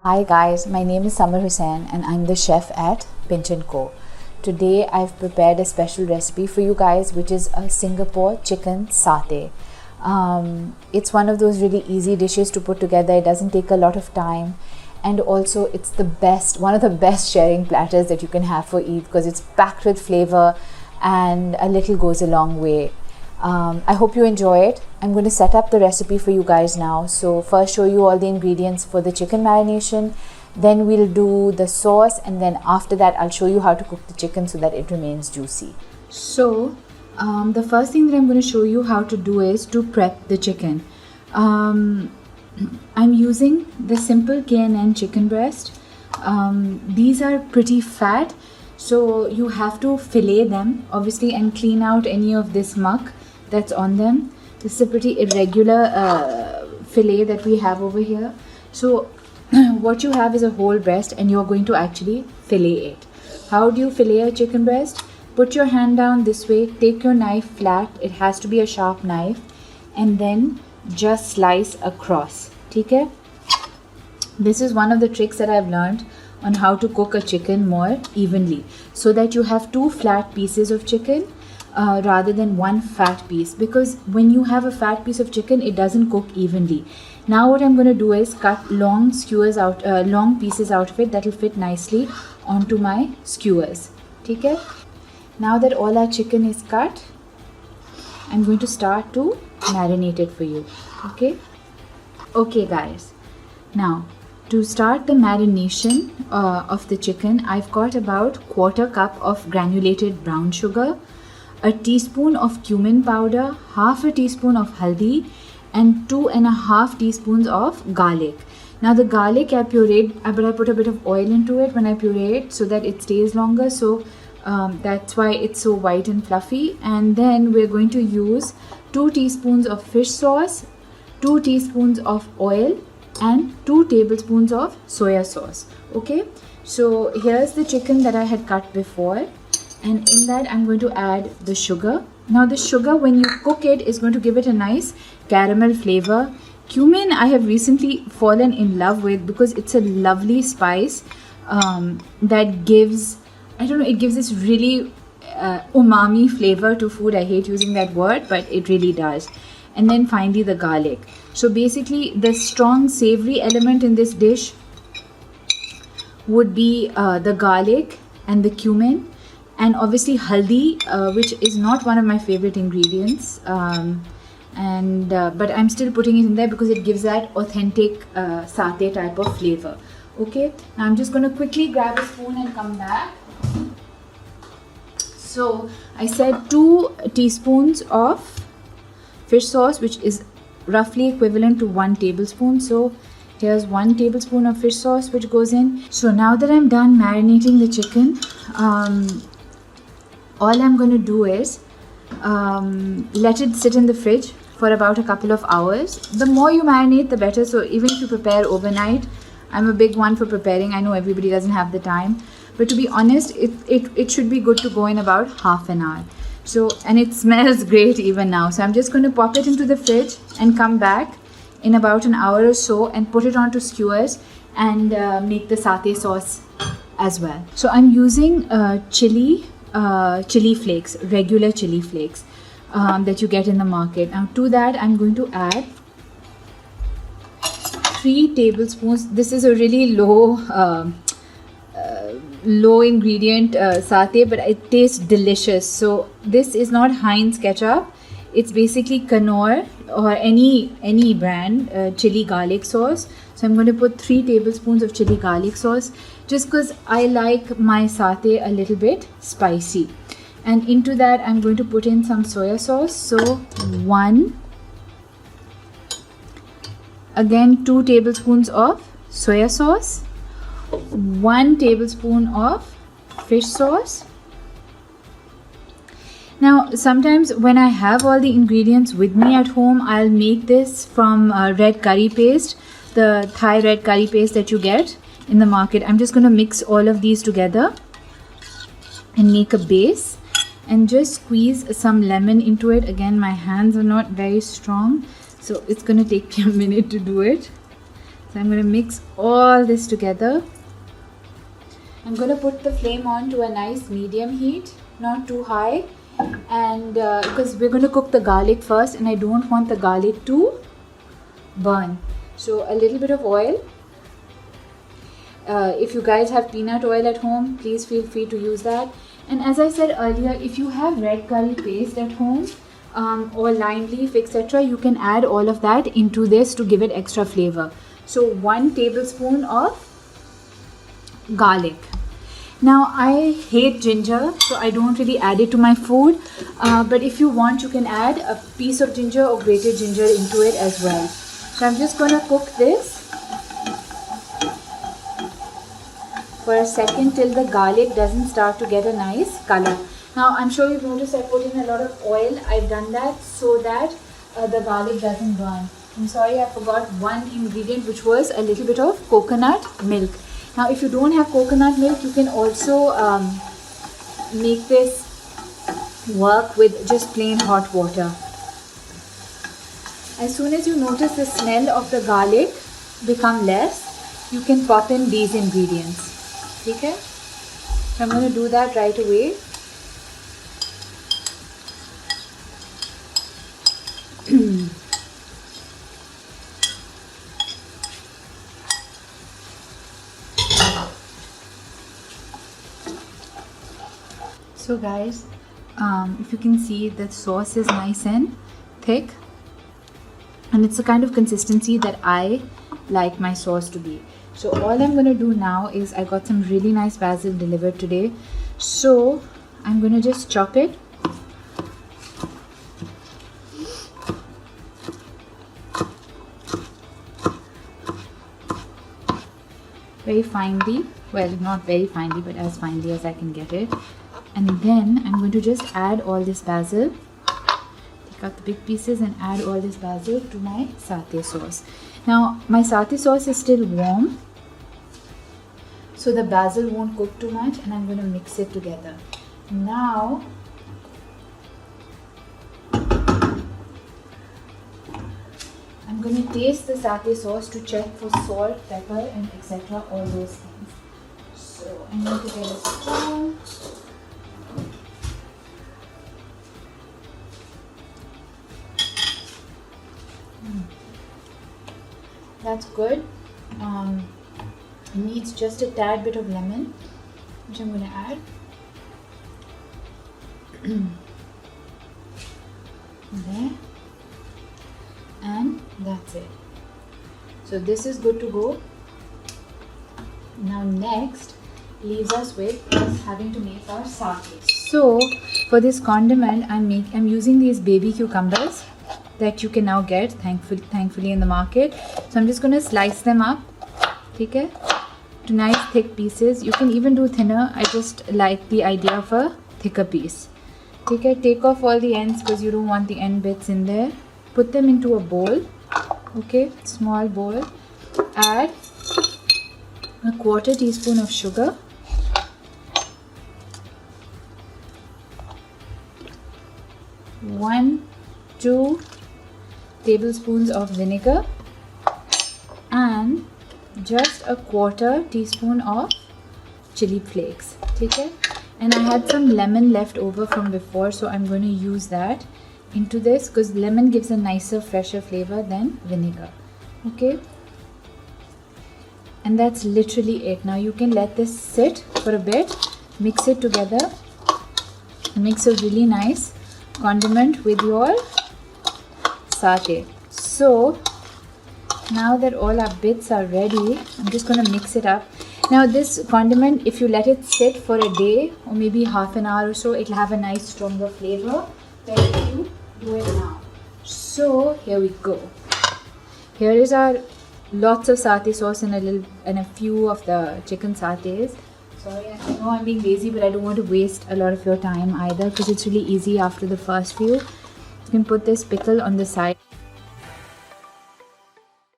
Hi guys, my name is Samar Hussain and I'm the chef at Pinch & Co. Today I've prepared a special recipe for you guys, which is a Singapore chicken satay. It's one of those really easy dishes to put together. It doesn't take a lot of time, and also it's one of the best sharing platters that you can have for Eid because it's packed with flavor and a little goes a long way. I hope you enjoy it. I'm going to set up the recipe for you guys now. So first show you all the ingredients for the chicken marination, then we'll do the sauce, and then after that I'll show you how to cook the chicken so that it remains juicy. So the first thing that I'm going to show you how to do is to prep the chicken. I'm using the simple K&N chicken breast. These are pretty fat, so you have to fillet them obviously and clean out any of this muck that's on them. This is a pretty irregular fillet that we have over here. So what you have is a whole breast and you're going to actually fillet it. How do you fillet a chicken breast? Put your hand down this way, take your knife flat, it has to be a sharp knife, and then just slice across. Okay? This is one of the tricks that I've learned on how to cook a chicken more evenly, so that you have two flat pieces of chicken rather than one fat piece, because when you have a fat piece of chicken it doesn't cook evenly. Now what I'm going to do is cut long skewers out, long pieces out of it that will fit nicely onto my skewers. Okay? Now that all our chicken is cut, I'm going to start to marinate it for you. Okay guys, now to start the marination of the chicken, I've got about 1/4 cup of granulated brown sugar, a teaspoon of cumin powder, half a teaspoon of haldi, and 2.5 teaspoons of garlic. Now the garlic I pureed, but I put a bit of oil into it when I puree it so that it stays longer. So that's why it's so white and fluffy. And then we're going to use 2 teaspoons of fish sauce, 2 teaspoons of oil, and 2 tablespoons of soya sauce. Okay, so here's the chicken that I had cut before, and in that I'm going to add the sugar. Now the sugar, when you cook it, is going to give it a nice caramel flavor. Cumin I have recently fallen in love with because it's a lovely spice that gives, I don't know, it gives this really umami flavor to food. I hate using that word, but it really does. And then finally the garlic. So basically the strong savory element in this dish would be the garlic and the cumin, and obviously haldi, which is not one of my favorite ingredients, but I'm still putting it in there because it gives that authentic satay type of flavor. Okay, now I'm just going to quickly grab a spoon and come back. So I said 2 teaspoons of fish sauce, which is roughly equivalent to 1 tablespoon. So here's 1 tablespoon of fish sauce which goes in. So now that I'm done marinating the chicken, all I'm going to do is let it sit in the fridge for about a couple of hours. The more you marinate, the better. So even if you prepare overnight, I'm a big one for preparing. I know everybody doesn't have the time, but to be honest, it should be good to go in about half an hour. So, and it smells great even now. So I'm just going to pop it into the fridge and come back in about an hour or so and put it onto skewers and make the satay sauce as well. So I'm using chili flakes, regular chili flakes that you get in the market. Now to that I'm going to add 3 tablespoons. This is a really low ingredient satay, but it tastes delicious. So this is not Heinz ketchup, it's basically Knorr or any brand chili garlic sauce. So I'm going to put 3 tablespoons of chili garlic sauce just because I like my satay a little bit spicy. And into that I'm going to put in some soya sauce. So 2 tablespoons of soya sauce, 1 tablespoon of fish sauce. Now sometimes when I have all the ingredients with me at home, I'll make this from red curry paste, the Thai red curry paste that you get in the market. I'm just going to mix all of these together and make a base and just squeeze some lemon into it. Again, my hands are not very strong, so it's going to take me a minute to do it. So I'm going to mix all this together. I'm going to put the flame on to a nice medium heat, not too high, and because we're going to cook the garlic first and I don't want the garlic to burn. So a little bit of oil. If you guys have peanut oil at home, please feel free to use that. And as I said earlier, if you have red curry paste at home or lime leaf, etc., you can add all of that into this to give it extra flavor. So 1 tablespoon of garlic. Now I hate ginger, so I don't really add it to my food, but if you want, you can add a piece of ginger or grated ginger into it as well. So I'm just going to cook this for a second till the garlic doesn't start to get a nice color. Now I'm sure you've noticed I put in a lot of oil. I've done that so that the garlic doesn't burn. I'm sorry, I forgot one ingredient, which was a little bit of coconut milk. Now if you don't have coconut milk, you can also make this work with just plain hot water. As soon as you notice the smell of the garlic become less, you can pop in these ingredients. Okay? So I'm going to do that right away. So guys, if you can see, the sauce is nice and thick, and it's the kind of consistency that I like my sauce to be. So all I'm going to do now is, I got some really nice basil delivered today, so I'm going to just chop it. Very finely, well, not very finely, but as finely as I can get it. And then I'm going to just add all this basil. Take out the big pieces and add all this basil to my satay sauce. Now my satay sauce is still warm, so the basil won't cook too much, and I'm going to mix it together. Now I'm going to taste the satay sauce to check for salt, pepper and etc., all those things. So I'm going to get a spoon. That's good. It needs just a tad bit of lemon, which I'm going to add. There. And that's it. So this is good to go. Now next leaves us with us having to make our satay. So for this condiment, I'm using these baby cucumbers that you can now get thankfully in the market. So I'm just going to slice them up, okay, to nice thick pieces. You can even do thinner. I just like the idea of a thicker piece. Okay, take off all the ends because you don't want the end bits in there. Put them into a bowl, okay, small bowl. Add a 1/4 teaspoon of sugar, 1-2 tablespoons of vinegar, and just a 1/4 teaspoon of chili flakes. Okay, and I had some lemon left over from before, so I'm going to use that into this because lemon gives a nicer, fresher flavor than vinegar. Okay, and that's literally it. Now you can let this sit for a bit, mix it together, and makes a really nice condiment with your satay. So now that all our bits are ready, I'm just going to mix it up. Now this condiment, if you let it sit for a day or maybe half an hour or so, it'll have a nice stronger flavor than if you do it now. So here we go. Here is our lots of satay sauce and a few of the chicken satays. Sorry, I know I'm being lazy, but I don't want to waste a lot of your time either because it's really easy after the first few. You can put this pickle on the side.